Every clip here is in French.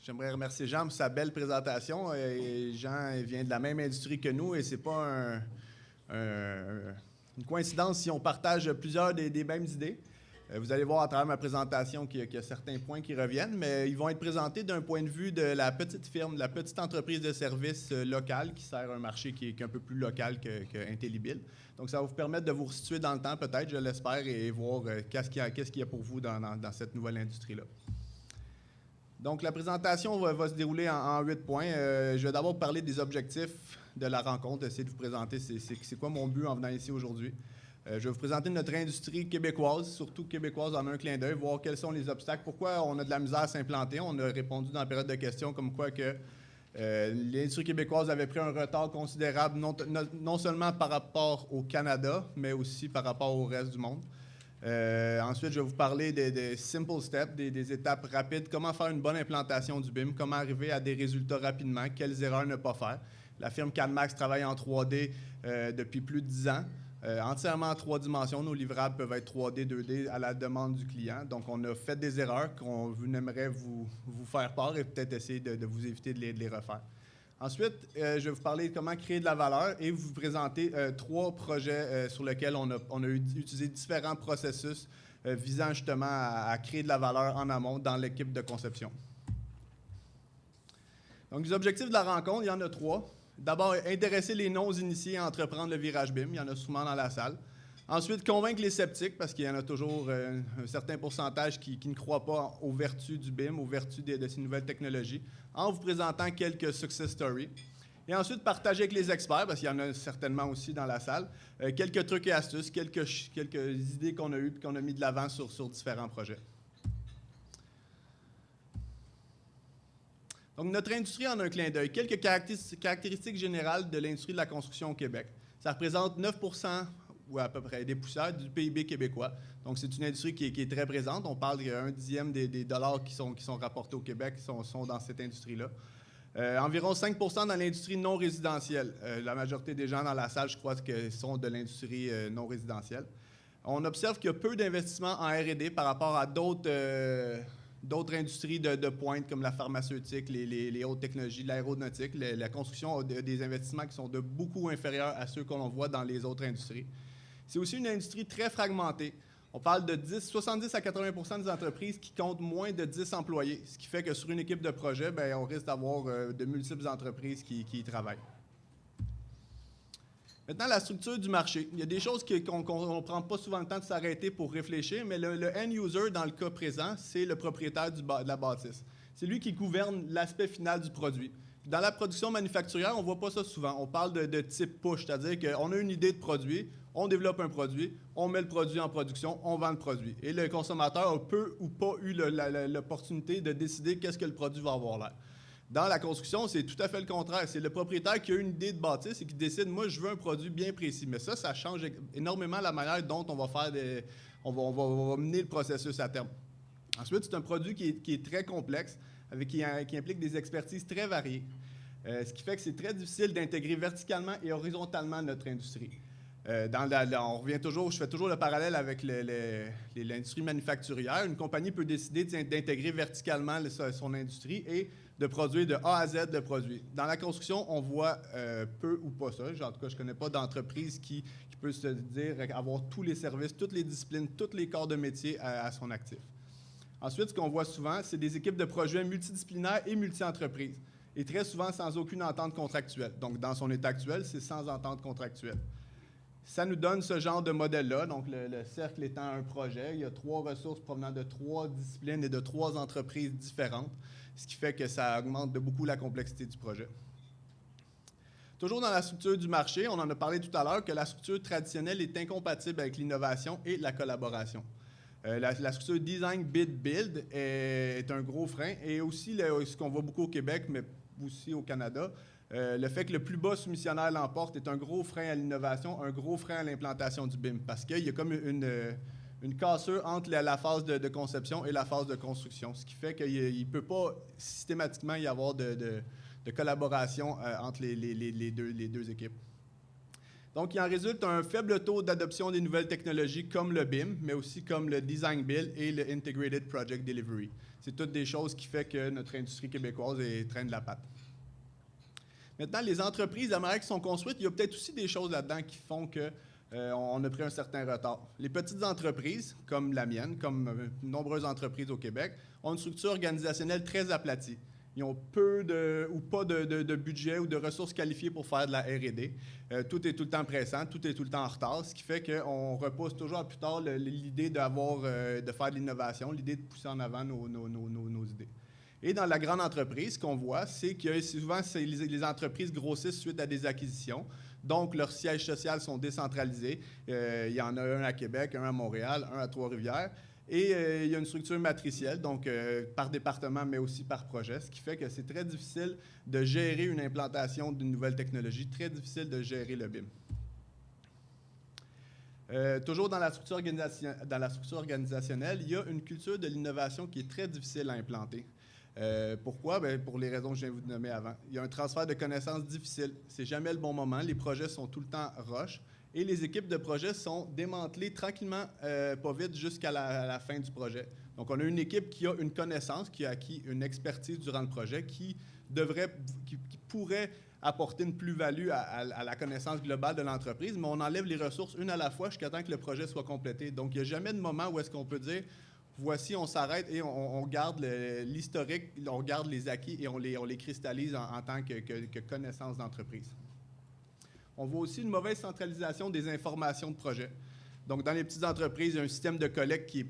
J'aimerais remercier Jean pour sa belle présentation. Jean vient de la même industrie que nous et c'est pas une coïncidence si on partage plusieurs des mêmes idées. Vous allez voir à travers ma présentation qu'il y a certains points qui reviennent, mais ils vont être présentés d'un point de vue de la petite firme, de la petite entreprise de services locale qui sert un marché qui est un peu plus local qu'Intellibill. Donc, ça va vous permettre de vous resituer dans le temps, peut-être, je l'espère, et voir qu'est-ce qu'il y a pour vous dans cette nouvelle industrie-là. Donc, la présentation va se dérouler en 8 points. Je vais d'abord parler des objectifs de la rencontre, essayer de vous présenter c'est quoi mon but en venant ici aujourd'hui. Je vais vous présenter notre industrie québécoise, surtout québécoise en un clin d'œil, voir quels sont les obstacles, pourquoi on a de la misère à s'implanter. On a répondu dans la période de questions comme quoi que l'industrie québécoise avait pris un retard considérable, non seulement par rapport au Canada, mais aussi par rapport au reste du monde. Ensuite, je vais vous parler des simple steps, des étapes rapides, comment faire une bonne implantation du BIM, comment arriver à des résultats rapidement, quelles erreurs ne pas faire. La firme CADMAX travaille en 3D depuis plus de 10 ans. Entièrement en 3 dimensions. Nos livrables peuvent être 3D, 2D à la demande du client. Donc, on a fait des erreurs qu'on aimerait vous faire part et peut-être essayer de vous éviter de les refaire. Ensuite, je vais vous parler de comment créer de la valeur et vous présenter 3 projets sur lesquels on a utilisé différents processus visant justement à créer de la valeur en amont dans l'équipe de conception. Donc, les objectifs de la rencontre, il y en a 3. D'abord, intéresser les non-initiés à entreprendre le virage BIM. Il y en a souvent dans la salle. Ensuite, convaincre les sceptiques, parce qu'il y en a toujours un certain pourcentage qui ne croient pas aux vertus du BIM, aux vertus de ces nouvelles technologies, en vous présentant quelques success stories. Et ensuite, partager avec les experts, parce qu'il y en a certainement aussi dans la salle, quelques trucs et astuces, quelques idées qu'on a eues et qu'on a mis de l'avant sur différents projets. Donc, notre industrie en un clin d'œil. Quelques caractéristiques générales de l'industrie de la construction au Québec. Ça représente 9 ou à peu près des poussières du PIB québécois. Donc, c'est une industrie qui est très présente. On parle d'un dixième des dollars qui sont rapportés au Québec sont dans cette industrie-là. Environ 5 dans l'industrie non résidentielle. La majorité des gens dans la salle, je crois, sont de l'industrie non résidentielle. On observe qu'il y a peu d'investissements en R&D par rapport à d'autres industries de pointe comme la pharmaceutique, les hautes technologies, l'aéronautique. La construction a des investissements qui sont de beaucoup inférieurs à ceux que l'on voit dans les autres industries. C'est aussi une industrie très fragmentée. On parle de 70 à 80 des entreprises qui comptent moins de 10 employés, ce qui fait que sur une équipe de projet, bien, on risque d'avoir de multiples entreprises qui y travaillent. Maintenant, la structure du marché. Il y a des choses qu'on ne prend pas souvent le temps de s'arrêter pour réfléchir, mais le end-user, dans le cas présent, c'est le propriétaire de la bâtisse. C'est lui qui gouverne l'aspect final du produit. Dans la production manufacturière, on ne voit pas ça souvent. On parle de type push, c'est-à-dire qu'on a une idée de produit, on développe un produit, on met le produit en production, on vend le produit. Et le consommateur a peu ou pas eu l'opportunité de décider qu'est-ce que le produit va avoir l'air. Dans la construction, c'est tout à fait le contraire. C'est le propriétaire qui a une idée de bâtisse et qui décide, moi, je veux un produit bien précis. Mais ça change énormément la manière dont on va faire on va mener le processus à terme. Ensuite, c'est un produit qui est très complexe, qui implique des expertises très variées. Ce qui fait que c'est très difficile d'intégrer verticalement et horizontalement notre industrie. Je fais toujours le parallèle avec l'industrie manufacturière. Une compagnie peut décider d'intégrer verticalement son industrie et de produire de A à Z de produits. Dans la construction, on voit peu ou pas ça. En tout cas, je ne connais pas d'entreprise qui peut se dire avoir tous les services, toutes les disciplines, tous les corps de métier à son actif. Ensuite, ce qu'on voit souvent, c'est des équipes de projets multidisciplinaires et multi-entreprises. Et très souvent sans aucune entente contractuelle. Donc, dans son état actuel, c'est sans entente contractuelle. Ça nous donne ce genre de modèle-là. Donc, le cercle étant un projet, il y a 3 ressources provenant de 3 disciplines et de 3 entreprises différentes, ce qui fait que ça augmente de beaucoup la complexité du projet. Toujours dans la structure du marché, on en a parlé tout à l'heure, que la structure traditionnelle est incompatible avec l'innovation et la collaboration. La structure design, bid, build est un gros frein. Et aussi, ce qu'on voit beaucoup au Québec, mais aussi au Canada, le fait que le plus bas soumissionnaire l'emporte est un gros frein à l'innovation, un gros frein à l'implantation du BIM. Parce qu'il y a comme une cassure entre la phase de conception et la phase de construction. Ce qui fait qu'il ne peut pas systématiquement y avoir de collaboration entre les deux équipes. Donc, il en résulte un faible taux d'adoption des nouvelles technologies comme le BIM, mais aussi comme le Design Build et le Integrated Project Delivery. C'est toutes des choses qui font que notre industrie québécoise traîne de la patte. Maintenant, les entreprises, la manière qui sont construites, il y a peut-être aussi des choses là-dedans qui font qu'on a pris un certain retard. Les petites entreprises, comme la mienne, comme de nombreuses entreprises au Québec, ont une structure organisationnelle très aplatie. Ils ont peu ou pas de budget ou de ressources qualifiées pour faire de la R&D. Tout est tout le temps pressant, tout est tout le temps en retard, ce qui fait qu'on repousse toujours à plus tard l'idée de faire de l'innovation, l'idée de pousser en avant nos idées. Et dans la grande entreprise, ce qu'on voit, c'est que souvent, les entreprises grossissent suite à des acquisitions. Donc, leurs sièges sociaux sont décentralisés. Il y en a un à Québec, un à Montréal, un à Trois-Rivières. Et il y a une structure matricielle, donc par département, mais aussi par projet, ce qui fait que c'est très difficile de gérer une implantation d'une nouvelle technologie, très difficile de gérer le BIM. Toujours dans la structure organisationnelle, il y a une culture de l'innovation qui est très difficile à implanter. Pourquoi? Bien, pour les raisons que je viens de vous nommer avant. Il y a un transfert de connaissances difficile. C'est jamais le bon moment. Les projets sont tout le temps rush. Et les équipes de projet sont démantelées tranquillement, pas vite, jusqu'à la fin du projet. Donc, on a une équipe qui a une connaissance, qui a acquis une expertise durant le projet, qui pourrait apporter une plus-value à la connaissance globale de l'entreprise, mais on enlève les ressources une à la fois jusqu'à temps que le projet soit complété. Donc, il n'y a jamais de moment où est-ce qu'on peut dire voici, on s'arrête et on garde l'historique, on garde les acquis et on les cristallise en tant que connaissance d'entreprise. On voit aussi une mauvaise centralisation des informations de projet. Donc, dans les petites entreprises, il y a un système de collecte qui est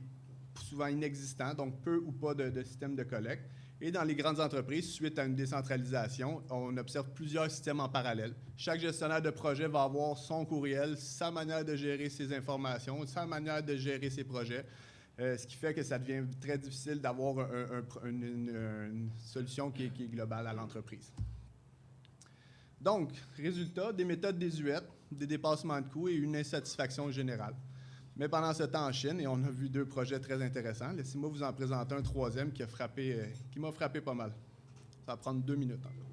souvent inexistant, donc peu ou pas de système de collecte. Et dans les grandes entreprises, suite à une décentralisation, on observe plusieurs systèmes en parallèle. Chaque gestionnaire de projet va avoir son courriel, sa manière de gérer ses informations, sa manière de gérer ses projets. Ce qui fait que ça devient très difficile d'avoir une solution qui est globale à l'entreprise. Donc, résultat, des méthodes désuètes, des dépassements de coûts et une insatisfaction générale. Mais pendant ce temps en Chine, et on a vu 2 projets très intéressants, laissez-moi vous en présenter un troisième qui m'a frappé pas mal. Ça va prendre 2 minutes encore.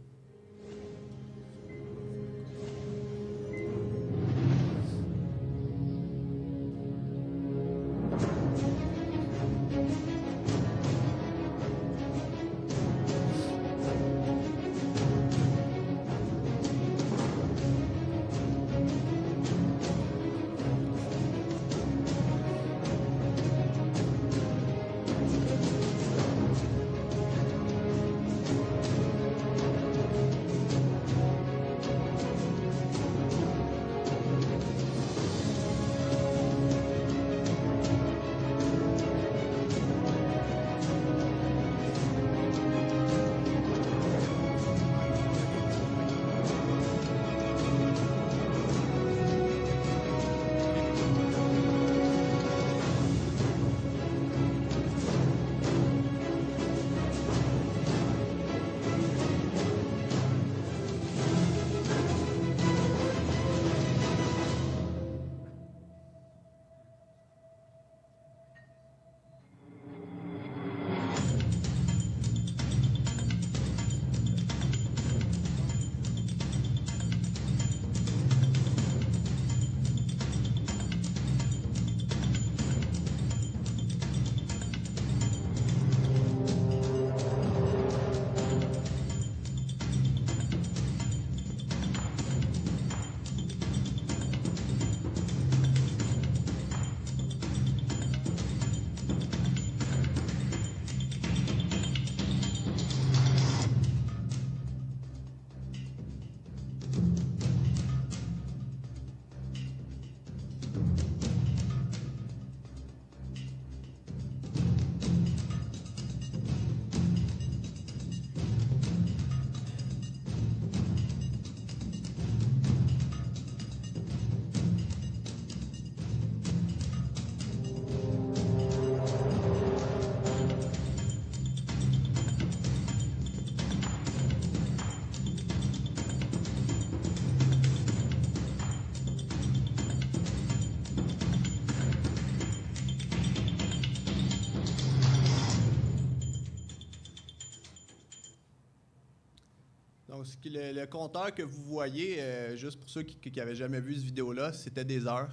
Donc, le compteur que vous voyez, juste pour ceux qui n'avaient jamais vu cette vidéo-là, c'était des heures.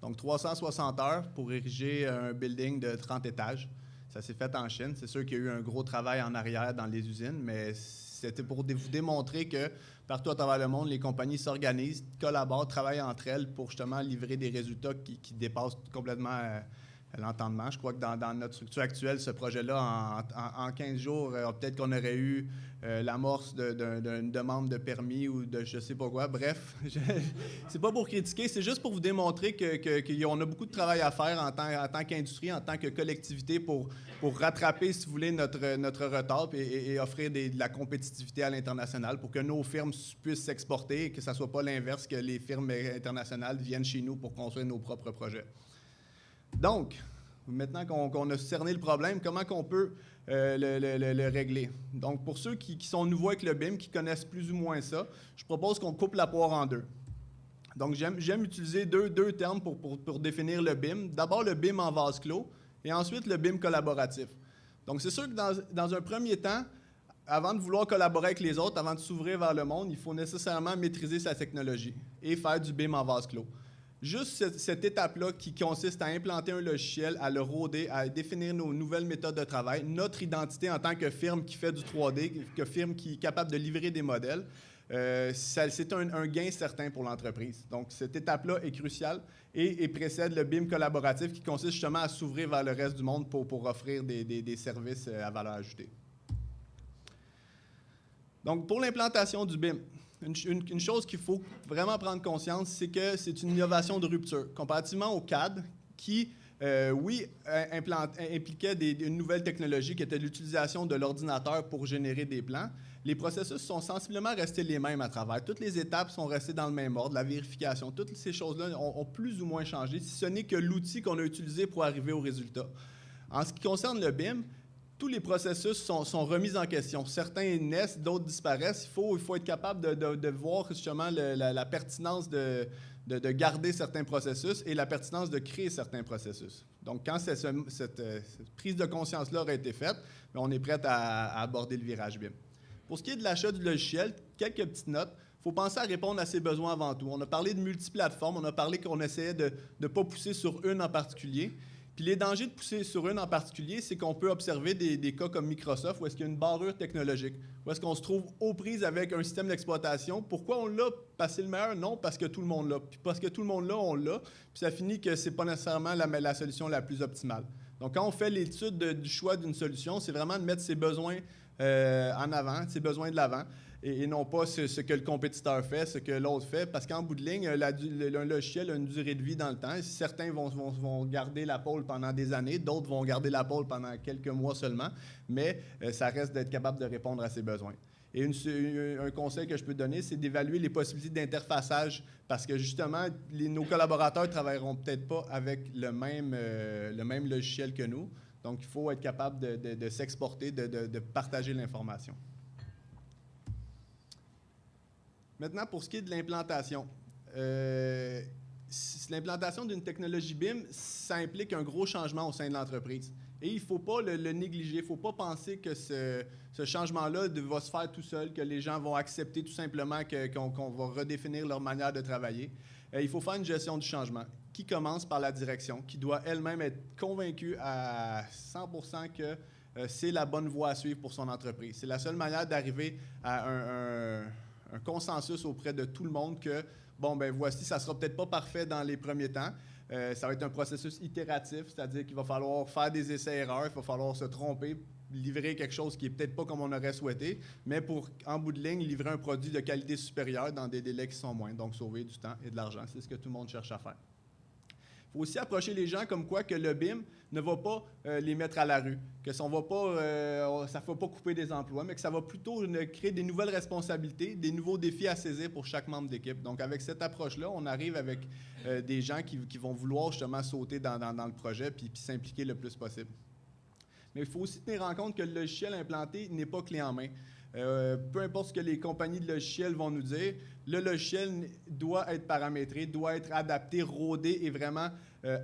Donc, 360 heures pour ériger un building de 30 étages. Ça s'est fait en Chine. C'est sûr qu'il y a eu un gros travail en arrière dans les usines, mais c'était pour vous démontrer que partout à travers le monde, les compagnies s'organisent, collaborent, travaillent entre elles pour justement livrer des résultats qui dépassent complètement l'entendement. Je crois que dans notre structure actuelle, ce projet-là, en 15 jours, peut-être qu'on aurait eu l'amorce d'une demande de permis ou de je sais pas quoi. Bref, c'est pas pour critiquer, c'est juste pour vous démontrer qu'on a beaucoup de travail à faire en tant qu'industrie, en tant que collectivité pour rattraper, si vous voulez, notre retard et offrir de la compétitivité à l'international pour que nos firmes puissent s'exporter et que ça soit pas l'inverse, que les firmes internationales viennent chez nous pour construire nos propres projets. Donc, maintenant qu'on a cerné le problème, comment qu'on peut le régler? Donc, pour ceux qui sont nouveaux avec le BIM, qui connaissent plus ou moins ça, je propose qu'on coupe la poire en deux. Donc, j'aime utiliser deux termes pour définir le BIM. D'abord, le BIM en vase clos et ensuite le BIM collaboratif. Donc, c'est sûr que dans un premier temps, avant de vouloir collaborer avec les autres, avant de s'ouvrir vers le monde, il faut nécessairement maîtriser sa technologie et faire du BIM en vase clos. Juste cette étape-là qui consiste à implanter un logiciel, à le roder, à définir nos nouvelles méthodes de travail, notre identité en tant que firme qui fait du 3D, que firme qui est capable de livrer des modèles, c'est un gain certain pour l'entreprise. Donc, cette étape-là est cruciale et précède le BIM collaboratif qui consiste justement à s'ouvrir vers le reste du monde pour offrir des services à valeur ajoutée. Donc, pour l'implantation du BIM, une chose qu'il faut vraiment prendre conscience, c'est que c'est une innovation de rupture. Comparativement au CAD, qui, impliquait une nouvelle technologie qui était l'utilisation de l'ordinateur pour générer des plans, les processus sont sensiblement restés les mêmes à travers. Toutes les étapes sont restées dans le même ordre, la vérification, toutes ces choses-là ont plus ou moins changé, si ce n'est que l'outil qu'on a utilisé pour arriver au résultat. En ce qui concerne le BIM, tous les processus sont remis en question. Certains naissent, d'autres disparaissent. Il faut être capable de voir justement la pertinence de garder certains processus et la pertinence de créer certains processus. Donc, quand cette prise de conscience-là aurait été faite, on est prêt à aborder le virage BIM. Pour ce qui est de l'achat du logiciel, quelques petites notes. Il faut penser à répondre à ses besoins avant tout. On a parlé de multiplateformes, on a parlé qu'on essayait de ne pas pousser sur une en particulier. Puis les dangers de pousser sur une en particulier, c'est qu'on peut observer des cas comme Microsoft où est-ce qu'il y a une barrure technologique, où est-ce qu'on se trouve aux prises avec un système d'exploitation. Pourquoi on l'a? Parce que c'est le meilleur? Non, parce que tout le monde l'a. Puis parce que tout le monde l'a, on l'a. Puis ça finit que c'est pas nécessairement la solution la plus optimale. Donc quand on fait l'étude du choix d'une solution, c'est vraiment de mettre ses besoins en avant, ses besoins de l'avant. Et non pas ce que le compétiteur fait, ce que l'autre fait, parce qu'en bout de ligne, un logiciel a une durée de vie dans le temps. Certains vont garder la pole pendant des années, d'autres vont garder la pole pendant quelques mois seulement, mais ça reste d'être capable de répondre à ses besoins. Et un conseil que je peux donner, c'est d'évaluer les possibilités d'interfaçage, parce que justement, nos collaborateurs ne travailleront peut-être pas avec le même logiciel que nous. Donc, il faut être capable de s'exporter, de partager l'information. Maintenant, pour ce qui est de l'implantation, l'implantation d'une technologie BIM, ça implique un gros changement au sein de l'entreprise. Et il ne faut pas le négliger, il ne faut pas penser que ce changement-là va se faire tout seul, que les gens vont accepter tout simplement qu'on va redéfinir leur manière de travailler. Il faut faire une gestion du changement qui commence par la direction, qui doit elle-même être convaincue à 100% que c'est la bonne voie à suivre pour son entreprise. C'est la seule manière d'arriver à un consensus auprès de tout le monde que, voici, ça ne sera peut-être pas parfait dans les premiers temps. Ça va être un processus itératif, c'est-à-dire qu'il va falloir faire des essais-erreurs, il va falloir se tromper, livrer quelque chose qui n'est peut-être pas comme on aurait souhaité, mais pour, en bout de ligne, livrer un produit de qualité supérieure dans des délais qui sont moins, donc sauver du temps et de l'argent. C'est ce que tout le monde cherche à faire. Il faut aussi approcher les gens comme quoi que le BIM ne va pas les mettre à la rue, que ça ne va pas couper des emplois, mais que ça va plutôt créer des nouvelles responsabilités, des nouveaux défis à saisir pour chaque membre d'équipe. Donc, avec cette approche-là, on arrive avec des gens qui vont vouloir justement sauter dans le projet puis s'impliquer le plus possible. Mais il faut aussi tenir en compte que le logiciel implanté n'est pas clé en main. Peu importe ce que les compagnies de logiciels vont nous dire, le logiciel doit être paramétré, doit être adapté, rodé et vraiment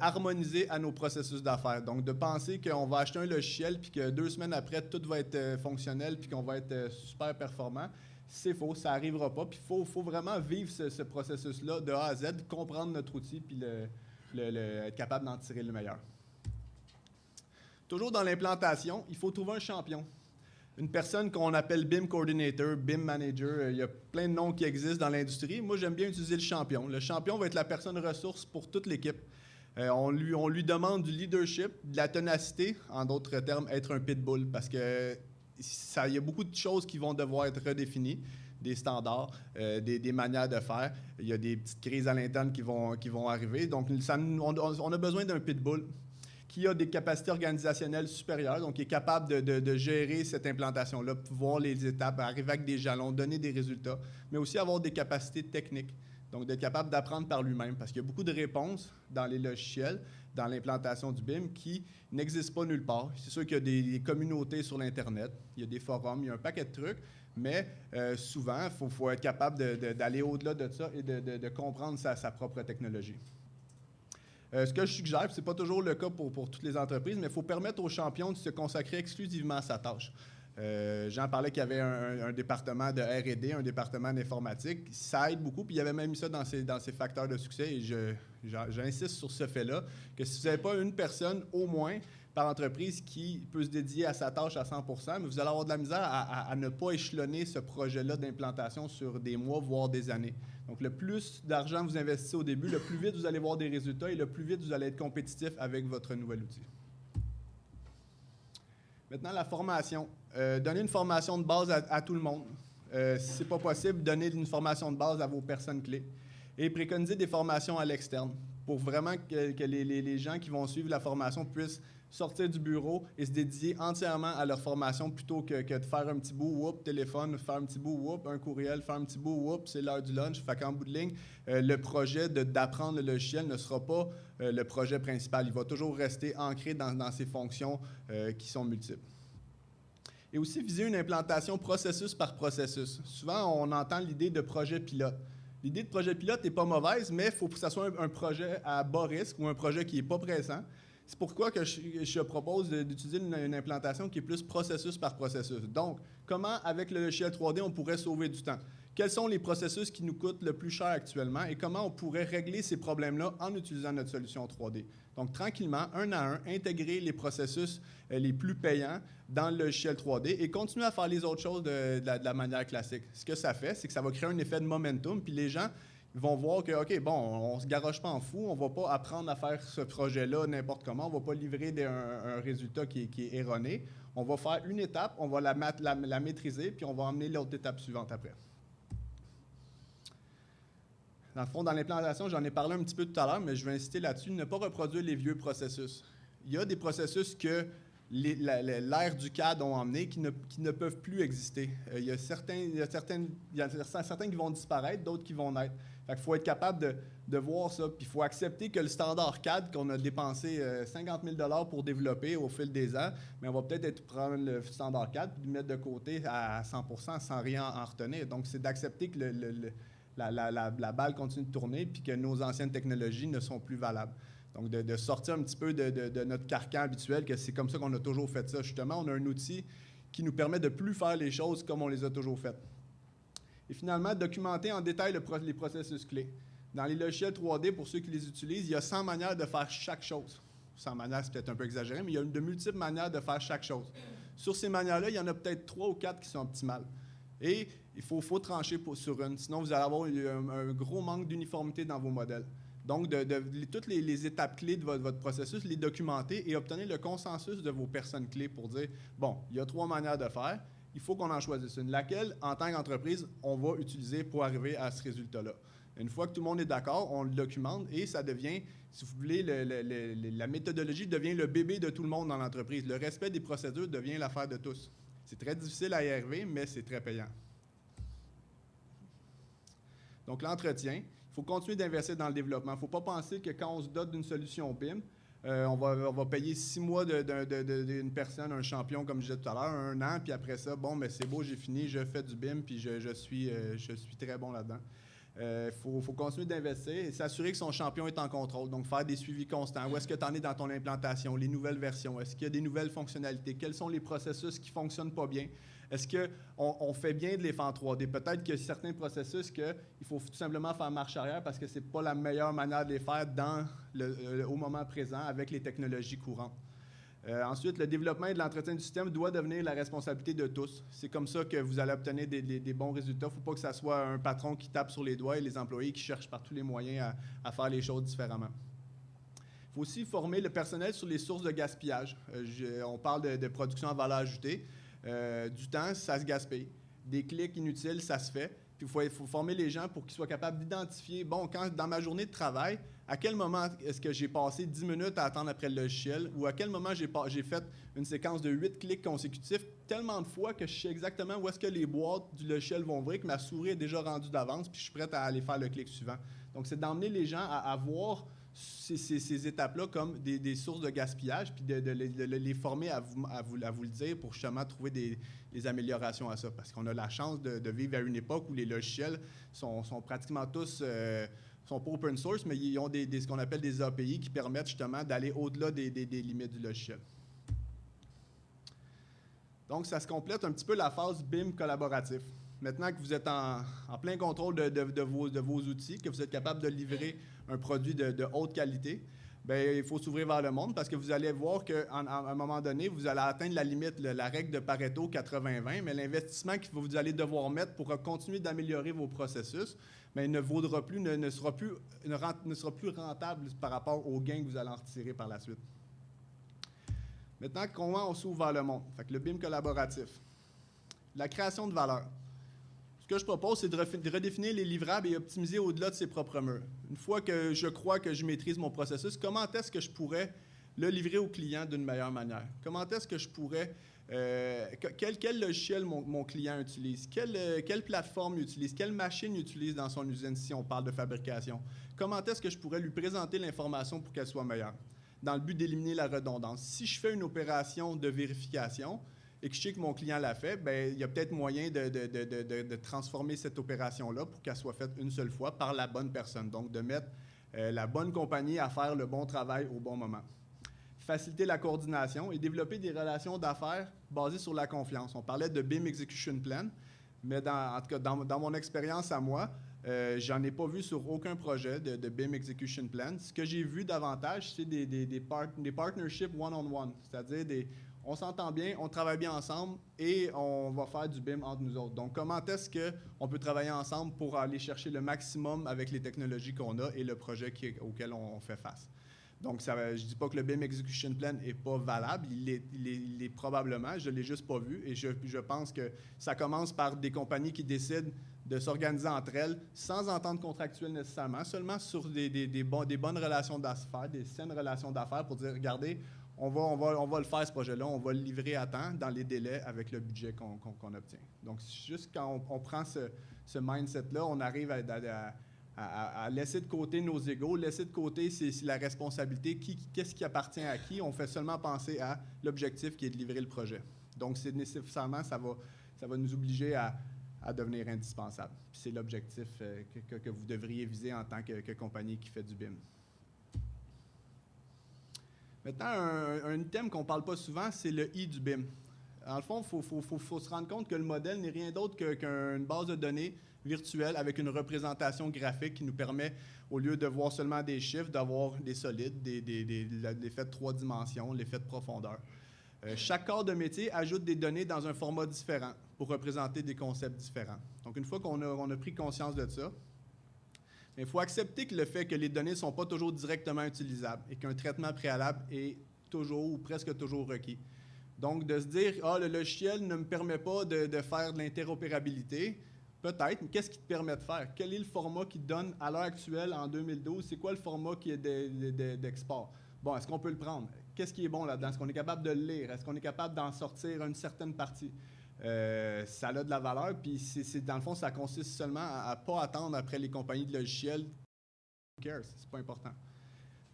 harmonisé à nos processus d'affaires. Donc, de penser qu'on va acheter un logiciel puis que 2 semaines après, tout va être fonctionnel puis qu'on va être super performant, c'est faux, ça n'arrivera pas. Puis il faut vraiment vivre ce processus-là de A à Z, comprendre notre outil, puis être capable d'en tirer le meilleur. Toujours dans l'implantation, il faut trouver un champion. Une personne qu'on appelle BIM Coordinator, BIM Manager, il y a plein de noms qui existent dans l'industrie. Moi, j'aime bien utiliser le champion. Le champion va être la personne ressource pour toute l'équipe. On lui demande du leadership, de la ténacité, en d'autres termes, être un pitbull, parce que il y a beaucoup de choses qui vont devoir être redéfinies, des standards, des manières de faire. Il y a des petites crises à l'interne qui vont arriver. Donc, on a besoin d'un pitbull qui a des capacités organisationnelles supérieures, donc qui est capable de gérer cette implantation-là, voir les étapes, arriver avec des jalons, donner des résultats, mais aussi avoir des capacités techniques, donc d'être capable d'apprendre par lui-même, parce qu'il y a beaucoup de réponses dans les logiciels, dans l'implantation du BIM, qui n'existent pas nulle part. C'est sûr qu'il y a des communautés sur l'Internet, il y a des forums, il y a un paquet de trucs, mais souvent, il faut être capable d'aller au-delà de ça et de comprendre sa propre technologie. Ce que je suggère, ce n'est pas toujours le cas pour toutes les entreprises, mais il faut permettre aux champions de se consacrer exclusivement à sa tâche. J'en parlais qu'il y avait un département de R&D, un département d'informatique. Ça aide beaucoup, puis il y avait même mis ça dans ses facteurs de succès, et j'insiste sur ce fait-là, que si vous n'avez pas une personne, au moins, par entreprise qui peut se dédier à sa tâche à 100%, mais vous allez avoir de la misère à ne pas échelonner ce projet-là d'implantation sur des mois, voire des années. Donc, le plus d'argent vous investissez au début, le plus vite vous allez voir des résultats et le plus vite vous allez être compétitif avec votre nouvel outil. Maintenant, la formation. Donner une formation de base à tout le monde. Si ce n'est pas possible, donner une formation de base à vos personnes clés. Et préconiser des formations à l'externe pour vraiment que les gens qui vont suivre la formation puissent sortir du bureau et se dédier entièrement à leur formation plutôt que de faire un petit bout, whoop, téléphone, faire un petit bout, whoop, un courriel, faire un petit bout, whoop, c'est l'heure du lunch. Fait qu'en bout de ligne, le projet d'apprendre le logiciel ne sera pas le projet principal. Il va toujours rester ancré dans ses fonctions qui sont multiples. Et aussi viser une implantation processus par processus. Souvent, on entend l'idée de projet pilote. L'idée de projet pilote n'est pas mauvaise, mais il faut que ce soit un projet à bas risque ou un projet qui n'est pas pressant. C'est pourquoi que je propose d'utiliser une implantation qui est plus processus par processus. Donc, comment, avec le logiciel 3D, on pourrait sauver du temps? Quels sont les processus qui nous coûtent le plus cher actuellement et comment on pourrait régler ces problèmes-là en utilisant notre solution 3D? Donc, tranquillement, un à un, intégrer les processus les plus payants dans le logiciel 3D et continuer à faire les autres choses de la manière classique. Ce que ça fait, c'est que ça va créer un effet de momentum, puis les gens vont voir que, OK, bon, on ne se garoche pas en fou, on ne va pas apprendre à faire ce projet-là n'importe comment, on ne va pas livrer un résultat qui est erroné. On va faire une étape, on va la maîtriser, puis on va emmener l'autre étape suivante après. Dans le fond, dans l'implantation, j'en ai parlé un petit peu tout à l'heure, mais je vais insister là-dessus, ne pas reproduire les vieux processus. Il y a des processus que l'ère du CAD ont emmené qui ne peuvent plus exister. Il y a certains qui vont disparaître, d'autres qui vont naître. Il faut être capable de voir ça. Puis il faut accepter que le standard CAD qu'on a dépensé 50 000 $ pour développer au fil des ans, mais on va peut-être prendre le standard CAD et le mettre de côté à 100% sans rien en retenir. Donc, c'est d'accepter que la balle continue de tourner puis que nos anciennes technologies ne sont plus valables. Donc, de sortir un petit peu de notre carcan habituel, que c'est comme ça qu'on a toujours fait ça. Justement, on a un outil qui nous permet de ne plus faire les choses comme on les a toujours faites. Et finalement, documenter en détail les processus clés. Dans les logiciels 3D, pour ceux qui les utilisent, il y a 100 manières de faire chaque chose. 100 manières, c'est peut-être un peu exagéré, mais il y a de multiples manières de faire chaque chose. Sur ces manières-là, il y en a peut-être 3 ou 4 qui sont optimales. Et il faut trancher sur une, sinon vous allez avoir un gros manque d'uniformité dans vos modèles. Donc, toutes les étapes clés de votre processus, les documenter et obtenir le consensus de vos personnes clés pour dire, bon, il y a 3 manières de faire, il faut qu'on en choisisse une. Laquelle, en tant qu'entreprise, on va utiliser pour arriver à ce résultat-là. Une fois que tout le monde est d'accord, on le documente et ça devient, si vous voulez, la méthodologie devient le bébé de tout le monde dans l'entreprise. Le respect des procédures devient l'affaire de tous. C'est très difficile à y arriver, mais c'est très payant. Donc, l'entretien. Il faut continuer d'investir dans le développement. Il ne faut pas penser que quand on se dote d'une solution BIM, on va payer 6 mois d'une personne, un champion, comme je disais tout à l'heure, 1 an, puis après ça, bon, mais c'est beau, j'ai fini, je fais du BIM, puis je suis très bon là-dedans. Il faut continuer d'investir et s'assurer que son champion est en contrôle. Donc, faire des suivis constants. Où est-ce que tu en es dans ton implantation? Les nouvelles versions? Est-ce qu'il y a des nouvelles fonctionnalités? Quels sont les processus qui ne fonctionnent pas bien? Est-ce qu'on fait bien de les faire en 3D? Peut-être qu'il y a certains processus qu'il faut tout simplement faire marche arrière parce que ce n'est pas la meilleure manière de les faire au moment présent avec les technologies courantes. Ensuite, le développement et l'entretien du système doit devenir la responsabilité de tous. C'est comme ça que vous allez obtenir des bons résultats. Il ne faut pas que ce soit un patron qui tape sur les doigts et les employés qui cherchent par tous les moyens à faire les choses différemment. Il faut aussi former le personnel sur les sources de gaspillage. On parle de production à valeur ajoutée. Du temps, ça se gaspille. Des clics inutiles, ça se fait. Puis il faut former les gens pour qu'ils soient capables d'identifier, dans ma journée de travail, à quel moment est-ce que j'ai passé 10 minutes à attendre après le logiciel ou à quel moment j'ai fait une séquence de 8 clics consécutifs tellement de fois que je sais exactement où est-ce que les boîtes du logiciel vont ouvrir, que ma souris est déjà rendue d'avance puis je suis prêt à aller faire le clic suivant. Donc, c'est d'emmener les gens à voir ces étapes-là comme des sources de gaspillage, puis de les former à vous le dire pour justement trouver des améliorations à ça. Parce qu'on a la chance de vivre à une époque où les logiciels sont pratiquement tous, sont pas open source, mais ils ont ce qu'on appelle des API qui permettent justement d'aller au-delà des limites du logiciel. Donc, ça se complète un petit peu la phase BIM collaboratif. Maintenant que vous êtes en plein contrôle de vos outils, que vous êtes capable de livrer un produit de haute qualité, bien, il faut s'ouvrir vers le monde parce que vous allez voir qu'à un moment donné, vous allez atteindre la limite, la règle de Pareto 80-20, mais l'investissement que vous allez devoir mettre pour continuer d'améliorer vos processus, bien, ne sera plus rentable par rapport aux gains que vous allez en retirer par la suite. Maintenant, comment on s'ouvre vers le monde? Fait que le BIM collaboratif. La création de valeur. Ce que je propose, c'est de redéfinir les livrables et optimiser au-delà de ses propres murs. Une fois que je crois que je maîtrise mon processus, comment est-ce que je pourrais le livrer au client d'une meilleure manière? Comment est-ce que je pourrais... quel logiciel mon client utilise? Quelle plateforme il utilise? Quelle machine il utilise dans son usine si on parle de fabrication? Comment est-ce que je pourrais lui présenter l'information pour qu'elle soit meilleure? Dans le but d'éliminer la redondance. Si je fais une opération de vérification et que je sais que mon client l'a fait, bien, il y a peut-être moyen de transformer cette opération-là pour qu'elle soit faite une seule fois par la bonne personne. Donc, de mettre la bonne compagnie à faire le bon travail au bon moment. Faciliter la coordination et développer des relations d'affaires basées sur la confiance. On parlait de BIM Execution Plan, mais en tout cas, dans mon expérience à moi, j'en ai pas vu sur aucun projet de BIM Execution Plan. Ce que j'ai vu davantage, c'est des partnerships one-on-one, c'est-à-dire on s'entend bien, on travaille bien ensemble et on va faire du BIM entre nous autres. Donc, comment est-ce qu'on peut travailler ensemble pour aller chercher le maximum avec les technologies qu'on a et le projet auquel on fait face? Donc, je ne dis pas que le BIM Execution Plan n'est pas valable, il est probablement, je ne l'ai juste pas vu et je pense que ça commence par des compagnies qui décident de s'organiser entre elles sans entente contractuelle nécessairement, seulement sur des bonnes relations d'affaires, des saines relations d'affaires pour dire, regardez, on va le faire ce projet-là, on va le livrer à temps dans les délais avec le budget qu'on obtient. Donc, juste quand on prend ce mindset-là, on arrive à laisser de côté nos égos, laisser de côté c'est la responsabilité, qu'est-ce qui appartient à qui. On fait seulement penser à l'objectif qui est de livrer le projet. Donc, c'est nécessairement, ça va nous obliger à devenir indispensable. Puis c'est l'objectif que vous devriez viser en tant que compagnie qui fait du BIM. Maintenant, un item qu'on ne parle pas souvent, c'est le I du BIM. Dans le fond, il faut se rendre compte que le modèle n'est rien d'autre qu'une base de données virtuelle avec une représentation graphique qui nous permet, au lieu de voir seulement des chiffres, d'avoir des solides, l'effet de 3 dimensions, l'effet de profondeur. Chaque corps de métier ajoute des données dans un format différent pour représenter des concepts différents. Donc, une fois qu'on a pris conscience de ça, il faut accepter que le fait que les données ne sont pas toujours directement utilisables et qu'un traitement préalable est toujours ou presque toujours requis. Donc, de se dire « Ah, le logiciel ne me permet pas de faire de l'interopérabilité », peut-être, mais qu'est-ce qui te permet de faire? Quel est le format qui te donne à l'heure actuelle, en 2012? C'est quoi le format qui est d'export? Bon, est-ce qu'on peut le prendre? Qu'est-ce qui est bon là-dedans? Est-ce qu'on est capable de le lire? Est-ce qu'on est capable d'en sortir une certaine partie? Ça a de la valeur, puis dans le fond, ça consiste seulement à ne pas attendre après les compagnies de logiciels. Who cares? C'est pas important.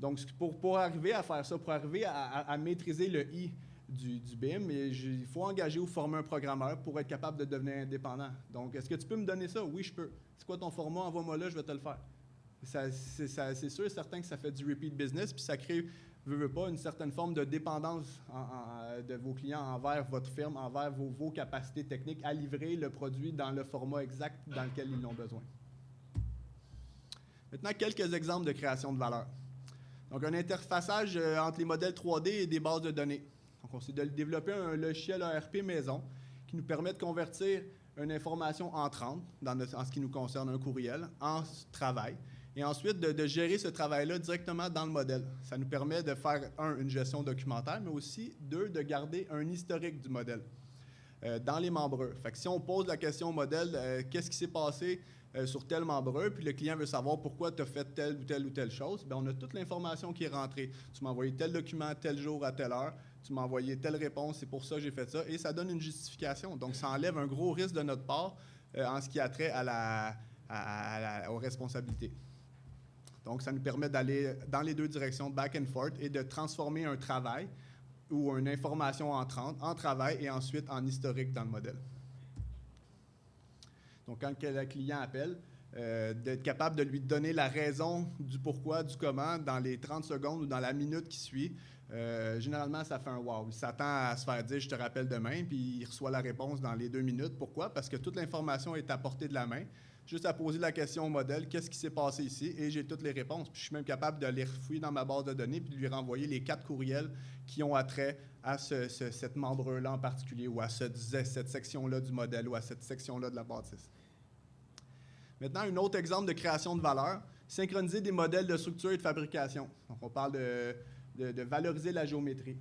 Donc, pour arriver à faire ça, pour arriver à maîtriser le I du BIM, il faut engager ou former un programmeur pour être capable de devenir indépendant. Donc, est-ce que tu peux me donner ça? Oui, je peux. C'est quoi ton format? Envoie-moi là, je vais te le faire. C'est sûr et certain que ça fait du repeat business, puis ça crée veut pas, une certaine forme de dépendance de vos clients envers votre firme, envers vos capacités techniques à livrer le produit dans le format exact dans lequel ils l'ont besoin. Maintenant, quelques exemples de création de valeur. Donc, un interfaçage entre les modèles 3D et des bases de données. Donc, on s'est développé un logiciel ERP maison qui nous permet de convertir une information entrante, en ce qui nous concerne un courriel, en travail. Et ensuite, de gérer ce travail-là directement dans le modèle. Ça nous permet de faire, une gestion documentaire, mais aussi, deux, de garder un historique du modèle dans les membreux. Fait que si on pose la question au modèle, qu'est-ce qui s'est passé sur tel membreux, puis le client veut savoir pourquoi tu as fait telle ou telle chose, bien, on a toute l'information qui est rentrée. Tu m'as envoyé tel document tel jour à telle heure, tu m'as envoyé telle réponse, c'est pour ça que j'ai fait ça, et ça donne une justification. Donc, ça enlève un gros risque de notre part en ce qui a trait aux responsabilités. Donc, ça nous permet d'aller dans les deux directions, back and forth, et de transformer un travail ou une information entrante en travail et ensuite en historique dans le modèle. Donc, quand le client appelle, d'être capable de lui donner la raison du pourquoi, du comment, dans les 30 secondes ou dans la minute qui suit, généralement, ça fait un « wow ». Il s'attend à se faire dire « je te rappelle demain », puis il reçoit la réponse dans les 2 minutes. Pourquoi? Parce que toute l'information est à portée de la main. Juste à poser la question au modèle, qu'est-ce qui s'est passé ici, et j'ai toutes les réponses. Puis je suis même capable de les refouiller dans ma base de données puis de lui renvoyer les 4 courriels qui ont attrait à cette membre-là en particulier, ou à cette section-là du modèle, ou à cette section-là de la bâtisse. Maintenant, un autre exemple de création de valeur, synchroniser des modèles de structure et de fabrication. Donc, on parle de valoriser la géométrie.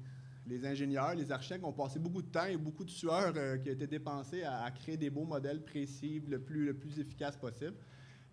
Les ingénieurs, les architectes ont passé beaucoup de temps et beaucoup de sueur qui a été dépensée à créer des beaux modèles précis le plus efficace possible.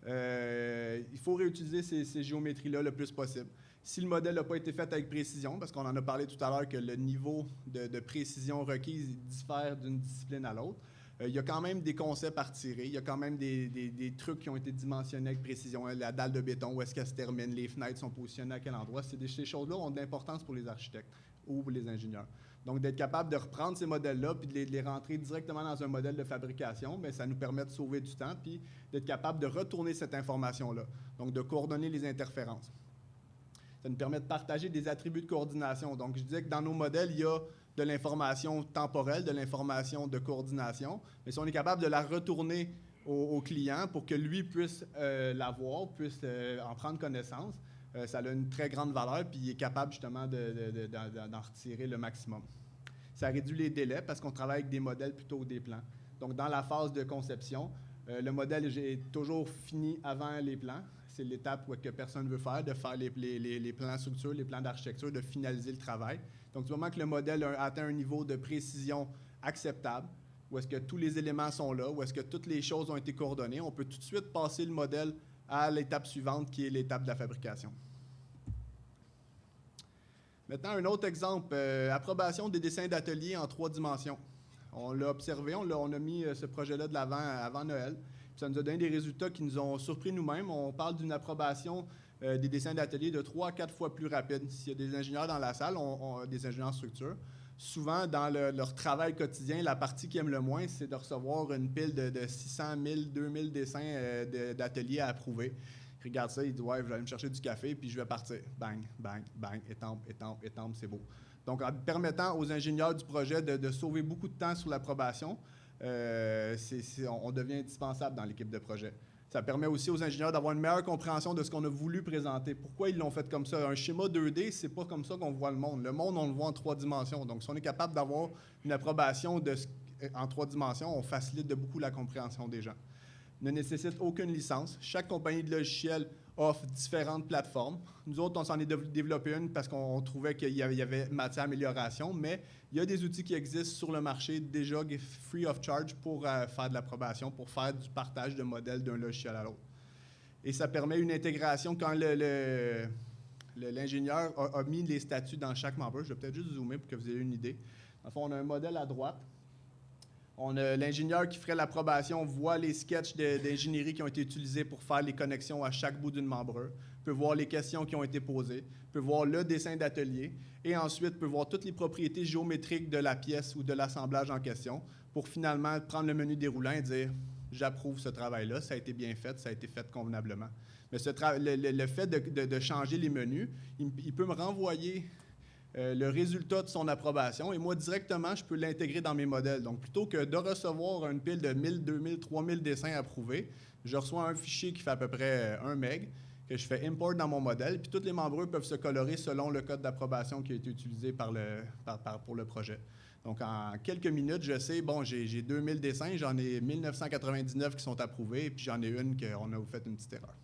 Il faut réutiliser ces géométries-là le plus possible. Si le modèle n'a pas été fait avec précision, parce qu'on en a parlé tout à l'heure que le niveau de précision requise diffère d'une discipline à l'autre, il y a quand même des concepts à retirer, il y a quand même des trucs qui ont été dimensionnés avec précision. La dalle de béton, où est-ce qu'elle se termine, les fenêtres sont positionnées à quel endroit. Ces choses-là ont de l'importance pour les architectes ou pour les ingénieurs. Donc, d'être capable de reprendre ces modèles-là puis de les rentrer directement dans un modèle de fabrication, bien, ça nous permet de sauver du temps puis d'être capable de retourner cette information-là. Donc, de coordonner les interférences. Ça nous permet de partager des attributs de coordination. Donc, je disais que dans nos modèles, il y a de l'information temporelle, de l'information de coordination, mais si on est capable de la retourner au client pour que lui puisse la voir, puisse en prendre connaissance, ça a une très grande valeur, puis il est capable justement d'en retirer le maximum. Ça réduit les délais parce qu'on travaille avec des modèles plutôt que des plans. Donc, dans la phase de conception, le modèle est toujours fini avant les plans. C'est l'étape que personne ne veut faire, de faire les plans structure, les plans d'architecture, de finaliser le travail. Donc, du moment que le modèle atteint un niveau de précision acceptable, où est-ce que tous les éléments sont là, où est-ce que toutes les choses ont été coordonnées, on peut tout de suite passer le modèle à l'étape suivante, qui est l'étape de la fabrication. Maintenant, un autre exemple, approbation des dessins d'atelier en 3 dimensions. On l'a observé, on a mis ce projet-là de l'avant avant Noël. Puis ça nous a donné des résultats qui nous ont surpris nous-mêmes. On parle d'une approbation des dessins d'atelier de 3 à 4 fois plus rapide. S'il y a des ingénieurs dans la salle, des ingénieurs en structure, souvent dans leur travail quotidien, la partie qu'ils aiment le moins, c'est de recevoir une pile de 600, 1000, 2000 dessins d'atelier à approuver. Ils regardent ça, ils disent « ouais, je vais aller me chercher du café, puis je vais partir. » Bang, bang, bang, étampe, c'est beau. Donc, en permettant aux ingénieurs du projet de sauver beaucoup de temps sur l'approbation, on devient indispensable dans l'équipe de projet. Ça permet aussi aux ingénieurs d'avoir une meilleure compréhension de ce qu'on a voulu présenter. Pourquoi ils l'ont fait comme ça? Un schéma 2D, c'est pas comme ça qu'on voit le monde. Le monde, on le voit en 3 dimensions. Donc, si on est capable d'avoir une approbation en 3 dimensions, on facilite de beaucoup la compréhension des gens. Ne nécessite aucune licence. Chaque compagnie de logiciels offre différentes plateformes. Nous autres, on s'en est développé une parce qu'on trouvait qu'il y avait matière à amélioration, mais il y a des outils qui existent sur le marché déjà free of charge pour faire de l'approbation, pour faire du partage de modèles d'un logiciel à l'autre. Et ça permet une intégration quand l'ingénieur a mis les statuts dans chaque membre. Je vais peut-être juste zoomer pour que vous ayez une idée. En fait, on a un modèle à droite. On a l'ingénieur qui ferait l'approbation, voit les sketchs d'ingénierie qui ont été utilisés pour faire les connexions à chaque bout d'une membrure, peut voir les questions qui ont été posées, peut voir le dessin d'atelier et ensuite peut voir toutes les propriétés géométriques de la pièce ou de l'assemblage en question pour finalement prendre le menu déroulant et dire « j'approuve ce travail-là, ça a été bien fait, ça a été fait convenablement ». Mais le fait de changer les menus, il peut me renvoyer le résultat de son approbation et moi, directement, je peux l'intégrer dans mes modèles. Donc, plutôt que de recevoir une pile de 1000, 2000, 3000 dessins approuvés, je reçois un fichier qui fait à peu près 1 meg que je fais import dans mon modèle, puis tous les membrures peuvent se colorer selon le code d'approbation qui a été utilisé pour le projet. Donc, en quelques minutes, je sais, bon, j'ai 2000 dessins, j'en ai 1999 qui sont approuvés, puis j'en ai une qu'on a fait une petite erreur.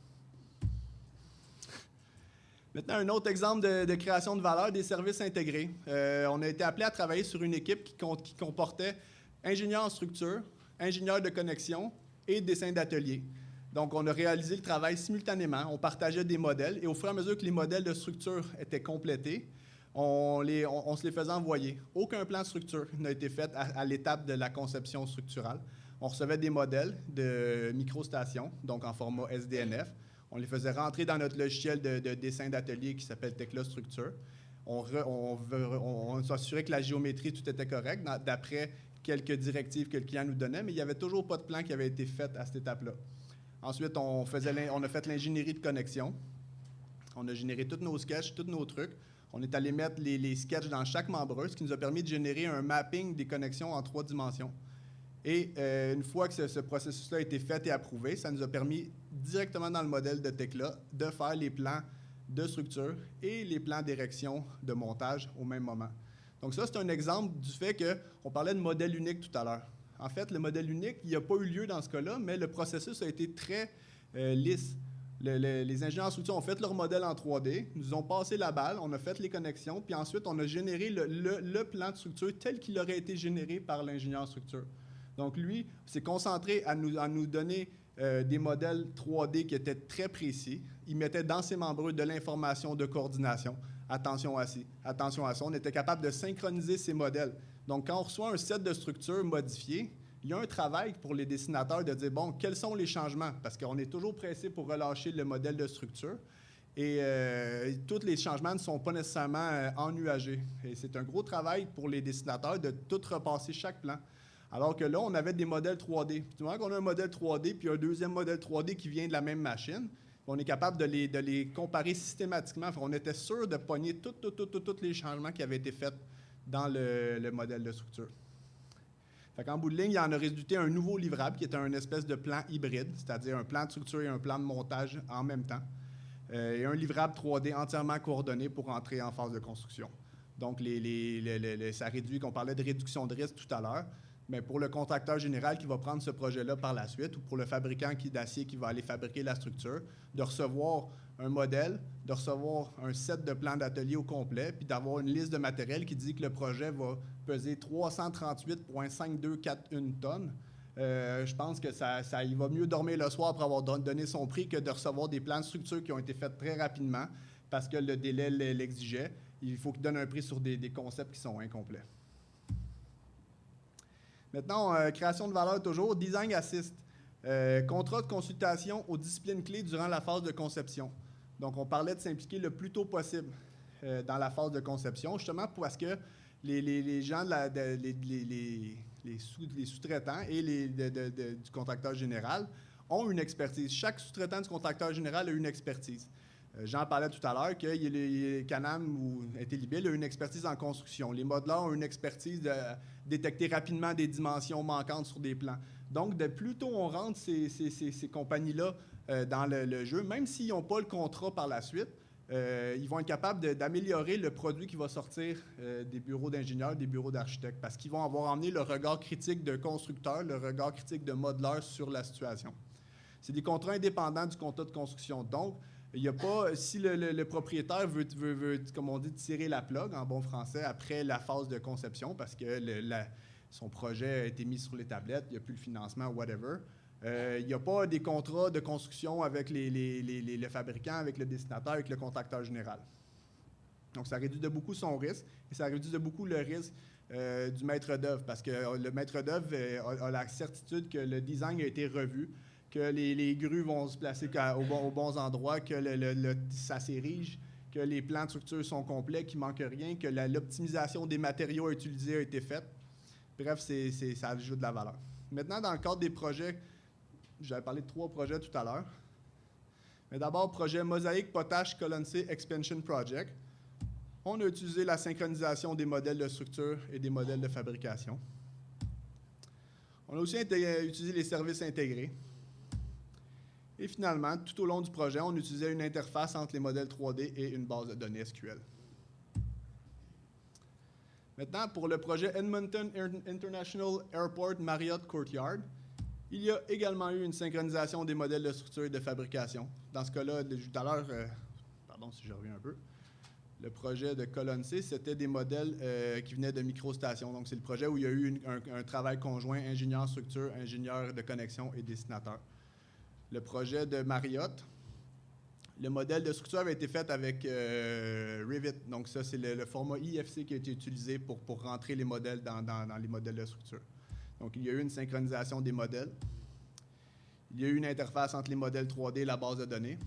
Maintenant, un autre exemple de création de valeur, des services intégrés. On a été appelé à travailler sur une équipe qui comportait ingénieurs en structure, ingénieurs de connexion et dessin d'atelier. Donc, on a réalisé le travail simultanément, on partageait des modèles et au fur et à mesure que les modèles de structure étaient complétés, on se les faisait envoyer. Aucun plan de structure n'a été fait à l'étape de la conception structurale. On recevait des modèles de microstations, donc en format SDNF. On les faisait rentrer dans notre logiciel de dessin d'atelier qui s'appelle Tekla Structure. On s'assurait que la géométrie, tout était correct, d'après quelques directives que le client nous donnait, mais il n'y avait toujours pas de plan qui avait été fait à cette étape-là. Ensuite, on a fait l'ingénierie de connexion. On a généré tous nos sketchs, tous nos trucs. On est allé mettre les sketchs dans chaque membre, ce qui nous a permis de générer un mapping des connexions en 3 dimensions. Et une fois que ce processus-là a été fait et approuvé, ça nous a permis directement dans le modèle de Tekla de faire les plans de structure et les plans d'érection de montage au même moment. Donc ça, c'est un exemple du fait qu'on parlait de modèle unique tout à l'heure. En fait, le modèle unique, il n'y a pas eu lieu dans ce cas-là, mais le processus a été très lisse. Les ingénieurs en structure ont fait leur modèle en 3D, nous ont passé la balle, on a fait les connexions, puis ensuite, on a généré le plan de structure tel qu'il aurait été généré par l'ingénieur en structure. Donc, lui s'est concentré à nous donner des modèles 3D qui étaient très précis. Il mettait dans ses membrures de l'information de coordination. Attention à ci, attention à ça. On était capable de synchroniser ces modèles. Donc, quand on reçoit un set de structures modifié, il y a un travail pour les dessinateurs de dire, bon, quels sont les changements? Parce qu'on est toujours pressé pour relâcher le modèle de structure. Et tous les changements ne sont pas nécessairement ennuagés. Et c'est un gros travail pour les dessinateurs de tout repasser chaque plan. Alors que là, on avait des modèles 3D. Puis, du moment qu'on a un modèle 3D puis un deuxième modèle 3D qui vient de la même machine, on est capable de les comparer systématiquement. Enfin, on était sûr de pogner tous les changements qui avaient été faits dans le modèle de structure. En bout de ligne, il en a résulté un nouveau livrable qui était un espèce de plan hybride, c'est-à-dire un plan de structure et un plan de montage en même temps. Et un livrable 3D entièrement coordonné pour entrer en phase de construction. Donc, ça réduit, qu'on parlait de réduction de risque tout à l'heure. Mais pour le contracteur général qui va prendre ce projet-là par la suite, ou pour le fabricant d'acier qui va aller fabriquer la structure, de recevoir un modèle, de recevoir un set de plans d'atelier au complet, puis d'avoir une liste de matériel qui dit que le projet va peser 338,5241 tonnes, je pense que il va mieux dormir le soir après avoir donné son prix que de recevoir des plans de structure qui ont été faits très rapidement parce que le délai l'exigeait. Il faut qu'il donne un prix sur des concepts qui sont incomplets. Maintenant, création de valeur toujours, Design Assist. Contrat de consultation aux disciplines clés durant la phase de conception. Donc, on parlait de s'impliquer le plus tôt possible dans la phase de conception, justement parce que les gens, les sous-traitants et du contracteur général ont une expertise. Chaque sous-traitant du contracteur général a une expertise. J'en parlais tout à l'heure que Canam ou Intellibel a une expertise en construction. Les modeleurs ont une expertise de détecter rapidement des dimensions manquantes sur des plans. Donc, de plus tôt on rentre ces compagnies-là dans le jeu, même s'ils n'ont pas le contrat par la suite, ils vont être capables d'améliorer le produit qui va sortir des bureaux d'ingénieurs, des bureaux d'architectes, parce qu'ils vont avoir emmené le regard critique de constructeurs, le regard critique de modeleurs sur la situation. C'est des contrats indépendants du contrat de construction. Donc, il n'y a pas, si le propriétaire veut, comme on dit, tirer la plug en bon français après la phase de conception parce que son projet a été mis sur les tablettes, il n'y a plus le financement, whatever. Il n'y a pas des contrats de construction avec le fabricant, avec le dessinateur, avec le contracteur général. Donc, ça réduit de beaucoup son risque et ça réduit de beaucoup le risque du maître d'œuvre parce que le maître d'œuvre a la certitude que le design a été revu, que les grues vont se placer aux bons endroits, que ça s'érige, que les plans de structure sont complets, qu'il ne manque rien, que l'optimisation des matériaux utilisés a été faite. Bref, ça ajoute de la valeur. Maintenant, dans le cadre des projets, j'avais parlé de 3 projets tout à l'heure. Mais d'abord, projet Mosaic Potash Colonsay Expansion Project. On a utilisé la synchronisation des modèles de structure et des modèles de fabrication. On a aussi utilisé les services intégrés. Et finalement, tout au long du projet, on utilisait une interface entre les modèles 3D et une base de données SQL. Maintenant, pour le projet Edmonton International Airport Marriott Courtyard, il y a également eu une synchronisation des modèles de structure et de fabrication. Dans ce cas-là, tout à l'heure, pardon si je reviens un peu, le projet de Colonsay, c'était des modèles qui venaient de microstations. Donc, c'est le projet où il y a eu un travail conjoint, ingénieur structure, ingénieur de connexion et dessinateur. Le projet de Marriott, le modèle de structure avait été fait avec Revit. Donc, ça, c'est le format IFC qui a été utilisé pour rentrer les modèles dans les modèles de structure. Donc, il y a eu une synchronisation des modèles. Il y a eu une interface entre les modèles 3D et la base de données.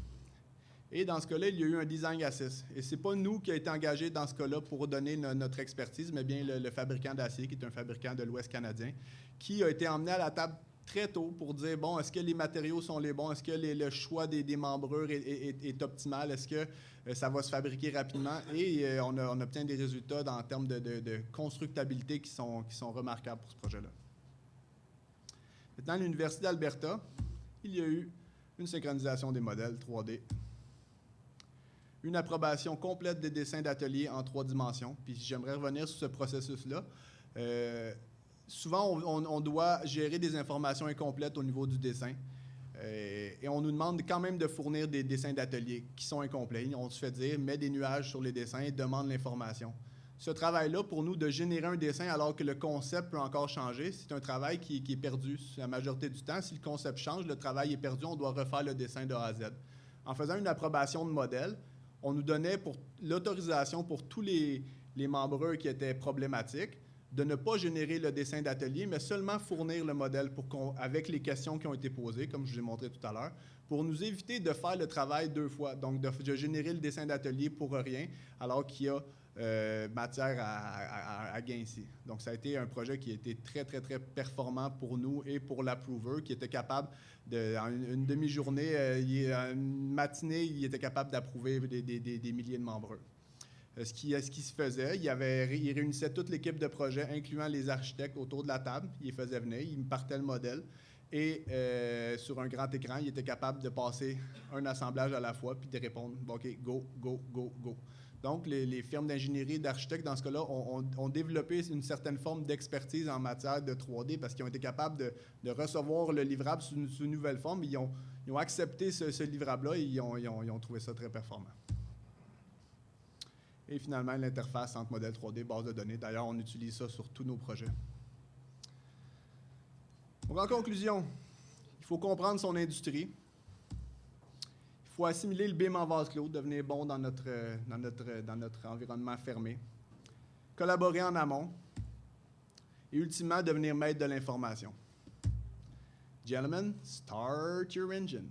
Et dans ce cas-là, il y a eu un design assist. Et ce n'est pas nous qui avons été engagés dans ce cas-là pour donner notre expertise, mais bien le fabricant d'acier, qui est un fabricant de l'Ouest canadien, qui a été emmené à la table très tôt pour dire, bon, est-ce que les matériaux sont les bons? Est-ce que le choix des membrures est optimal? Est-ce que ça va se fabriquer rapidement? Et on obtient des résultats en termes de constructabilité qui sont remarquables pour ce projet-là. Maintenant, à l'Université d'Alberta, il y a eu une synchronisation des modèles 3D, une approbation complète des dessins d'atelier en 3 dimensions. Puis j'aimerais revenir sur ce processus-là. Souvent, on doit gérer des informations incomplètes au niveau du dessin. Et on nous demande quand même de fournir des dessins d'atelier qui sont incomplets. On se fait dire, mets des nuages sur les dessins et demande l'information. Ce travail-là, pour nous, de générer un dessin alors que le concept peut encore changer, c'est un travail qui est perdu la majorité du temps. Si le concept change, le travail est perdu, on doit refaire le dessin de A à Z. En faisant une approbation de modèle, on nous donnait l'autorisation pour tous les membrures qui étaient problématiques de ne pas générer le dessin d'atelier, mais seulement fournir le modèle avec les questions qui ont été posées, comme je vous ai montré tout à l'heure, pour nous éviter de faire le travail 2 fois, donc de générer le dessin d'atelier pour rien, alors qu'il y a matière à gain ici. Donc, ça a été un projet qui a été très, très, très performant pour nous et pour l'approver, qui était capable, en une demi-journée, une matinée, il était capable d'approuver des milliers de membrures. Ce qui se faisait, il réunissait toute l'équipe de projet, incluant les architectes autour de la table. Il les faisait venir, il me partait le modèle. Et sur un grand écran, il était capable de passer un assemblage à la fois puis de répondre « OK, go, go, go, go ». Donc, les firmes d'ingénierie et d'architectes, dans ce cas-là, ont développé une certaine forme d'expertise en matière de 3D parce qu'ils ont été capables de recevoir le livrable sous une nouvelle forme. Ils ont accepté ce livrable-là et ils ont trouvé ça très performant. Et finalement, l'interface entre modèle 3D et base de données. D'ailleurs, on utilise ça sur tous nos projets. Donc, en conclusion, il faut comprendre son industrie. Il faut assimiler le BIM en vase clos, devenir bon dans notre environnement fermé. Collaborer en amont. Et ultimement, devenir maître de l'information. Gentlemen, start your engine.